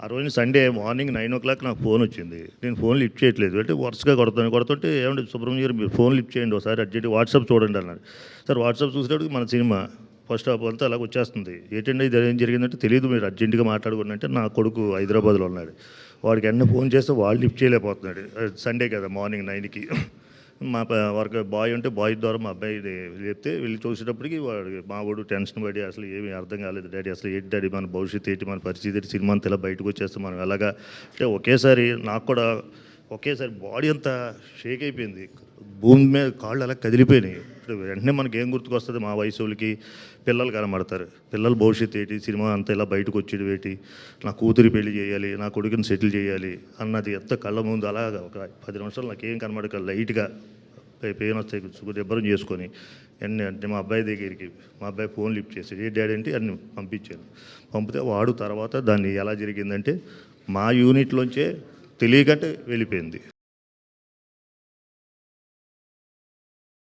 ఆ రోజు Sunday morning 9:00 నాకు ఫోన్ వచ్చింది. నేను ఫోన్ లిఫ్ట్ చేయట్లేదు. అంటే వరుసగా కొడుతుంటే ఏమండి సుబ్రహ్మణ్యం గారు మీరు ఫోన్ లిఫ్ట్ చేయండి ఒకసారి అర్జెంట్‌గా వాట్సాప్ చూడండి అన్నారు. సార్ వాట్సాప్ చూసేటప్పటికి మన సినిమా ఫస్ట్ హాఫ్ అంతా అలాగ వచ్చేస్తుంది. ఏంటండి ఇది ఏం జరిగిందంటే తెలీదు మీరు అర్జెంట్‌గా మాట్లాడుకోండి అంటే నా కొడుకు హైదరాబాద్‌లో ఉన్నాడు. వాడికి వెంటనే ఫోన్ చేస్తే వాడు లిఫ్ట్ చేయలేకపోతున్నాడు. సండే కదా మార్నింగ్ 9కి. మా వర్క్ బాయ్ ఉంటే బాయ్ ద్వారా మా అబ్బాయి చెప్తే వెళ్ళి చూసేటప్పటికి వాడు మా వాడు టెన్షన్ పడి అసలు ఏమీ అర్థం కాలేదు డాడీ అసలు ఏంటి డాడీ మన భవిష్యత్తు ఏంటి మన పరిస్థితి ఏంటి సినిమా అంతా ఇలా బయటకు వచ్చేస్తే మనం ఎలాగా అంటే ఒకేసారి నాకు కూడా ఒకేసారి బాడీ అంతా షేక్ అయిపోయింది. భూమి మీద కాళ్ళు అలా కదిలిపోయినాయి. ఇప్పుడు వెంటనే మనకి ఏం గుర్తుకొస్తుంది మా వయసు వాళ్ళకి పిల్లలు కనబడతారు. పిల్లల భవిష్యత్తు ఏంటి సినిమా అంతా ఇలా బయటకు వచ్చేది ఏంటి నా కూతురి పెళ్లి చేయాలి నా కొడుకుని సెటిల్ చేయాలి అన్నది ఎంత కళ్ళ ముందు అలాగా ఒక 10 నిమిషాలు నాకేం కనబడక లైట్గా పెయిన్ వస్తాయి దెబ్బరం చేసుకొని అంటే మా అబ్బాయి దగ్గరికి మా అబ్బాయి ఫోన్ లిఫ్ట్ చేసి ఏ డాడీ అంటే అన్ని పంపించాను. పంపితే వాడు తర్వాత దాన్ని ఎలా జరిగిందంటే మా యూనిట్లోంచే తెలియకంటే వెళ్ళిపోయింది.